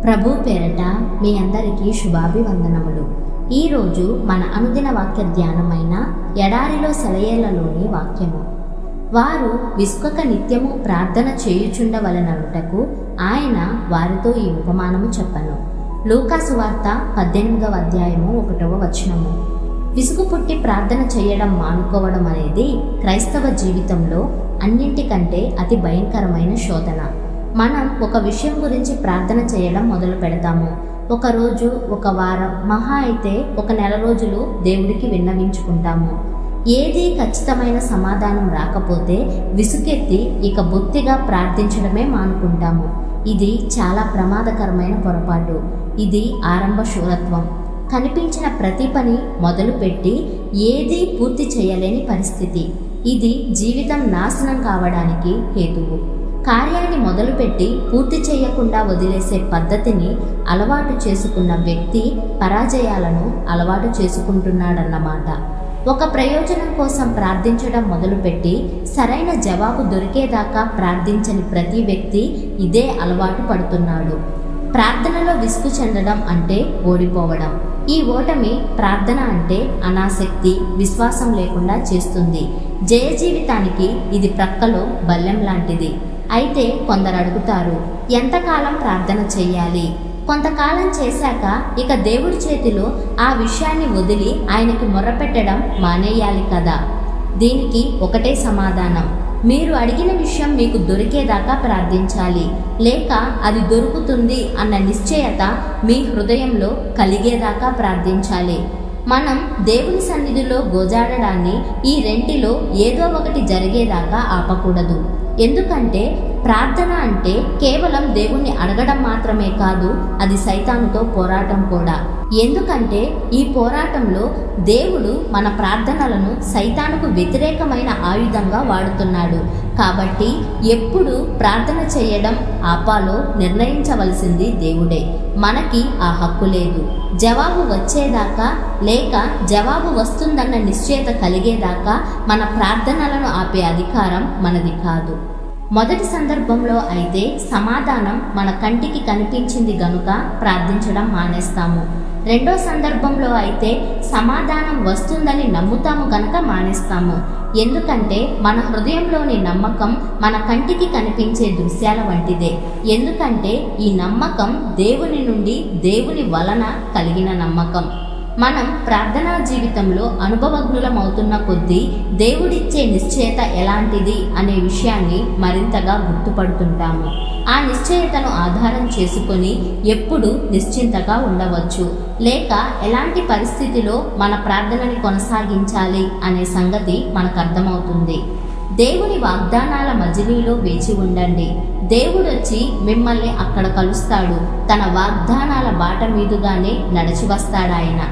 ప్రభు పేరట మీ అందరికీ శుభాభివందనములు. ఈరోజు మన అనుదిన వాక్య ధ్యానమైన ఎడారిలో సెలయేళ్లలోని వాక్యము. వారు విసుకక నిత్యము ప్రార్థన చేయుచుండవలననుటకు ఆయన వారితో ఈ ఉపమానము చెప్పను. లూకా సువార్త 18వ అధ్యాయము 1వ వచనము. విసుగు పుట్టి ప్రార్థన చేయడం మానుకోవడం అనేది క్రైస్తవ జీవితంలో అన్నింటికంటే అతి భయంకరమైన శోధన. మనం ఒక విషయం గురించి ప్రార్థన చేయడం మొదలు పెడతాము. ఒక రోజు, ఒక వారం, మహా అయితే ఒక నెల రోజులు దేవుడికి విన్నవించుకుంటాము. ఏది ఖచ్చితమైన సమాధానం రాకపోతే విసుకెత్తి ఇక బొత్తిగా ప్రార్థించడమే మానుకుంటాము. ఇది చాలా ప్రమాదకరమైన పొరపాటు. ఇది ఆరంభ శూరత్వం. కనిపించిన ప్రతి పని మొదలుపెట్టి ఏదీ పూర్తి చేయలేని పరిస్థితి. ఇది జీవితం నాశనం కావడానికి హేతువు. కార్యాన్ని మొదలుపెట్టి పూర్తి చేయకుండా వదిలేసే పద్ధతిని అలవాటు చేసుకున్న వ్యక్తి పరాజయాలను అలవాటు చేసుకుంటున్నాడన్నమాట. ఒక ప్రయోజనం కోసం ప్రార్థించడం మొదలుపెట్టి సరైన జవాబు దొరికేదాకా ప్రార్థించని ప్రతి వ్యక్తి ఇదే అలవాటు పడుతున్నాడు. ప్రార్థనలో విసుగు చెందడం అంటే ఓడిపోవడం. ఈ ఓటమి ప్రార్థన అంటే అనాసక్తి, విశ్వాసం లేకుండా చేస్తుంది. జయ జీవితానికి ఇది ప్రక్కలో బల్లెం లాంటిది. అయితే కొందరు అడుగుతారు, ఎంతకాలం ప్రార్థన చెయ్యాలి? కొంతకాలం చేశాక ఇక దేవుడి చేతిలో ఆ విషయాన్ని వదిలి ఆయనకి మొర్రపెట్టడం మానేయాలి కదా. దీనికి ఒకటే సమాధానం, మీరు అడిగిన విషయం మీకు దొరికేదాకా ప్రార్థించాలి, లేక అది దొరుకుతుంది అన్న నిశ్చయత మీ హృదయంలో కలిగేదాకా ప్రార్థించాలి. మనం దేవుని సన్నిధిలో గోజాడడాన్ని ఈ రెంటిలో ఏదో ఒకటి జరిగేదాకా ఆపకూడదు. ఎందుకంటే ప్రార్థన అంటే కేవలం దేవుణ్ణి అడగడం మాత్రమే కాదు, అది సైతానుతో పోరాటం కూడా. ఎందుకంటే ఈ పోరాటంలో దేవుడు మన ప్రార్థనలను సైతానుకు వ్యతిరేకమైన ఆయుధంగా వాడుతున్నాడు. కాబట్టి ఎప్పుడు ప్రార్థన చేయడం ఆపాలో నిర్ణయించవలసింది దేవుడే. మనకి ఆ హక్కు లేదు. జవాబు వచ్చేదాకా లేక జవాబు వస్తుందన్న నిశ్చయత కలిగేదాకా మన ప్రార్థనలను ఆపే అధికారం మనది కాదు. మొదటి సందర్భంలో అయితే సమాధానం మన కంటికి కనిపించింది గనుక ప్రార్థించడం మానేస్తాము. రెండో సందర్భంలో అయితే సమాధానం వస్తుందని నమ్ముతాము గనుక మానేస్తాము. ఎందుకంటే మన హృదయంలోని నమ్మకం మన కంటికి కనిపించే దృశ్యాల వంటిదే. ఎందుకంటే ఈ నమ్మకం దేవుని నుండి, దేవుని వలన కలిగిన నమ్మకం. మనం ప్రార్థనా జీవితంలో అనుభవజ్ఞులమవుతున్న కొద్దీ దేవుడిచ్చే నిశ్చయత ఎలాంటిది అనే విషయాన్ని మరింతగా గుర్తుపడుతుంటాము. ఆ నిశ్చయతను ఆధారం చేసుకొని ఎప్పుడు నిశ్చింతగా ఉండవచ్చు, లేక ఎలాంటి పరిస్థితిలో మన ప్రార్థనని కొనసాగించాలి అనే సంగతి మనకు అర్థమవుతుంది. దేవుని వాగ్దానాల మజిలీలో వేచి ఉండండి. దేవుడొచ్చి మిమ్మల్ని అక్కడ కలుస్తాడు. తన వాగ్దానాల బాట మీదుగానే నడిచి వస్తాడాయన.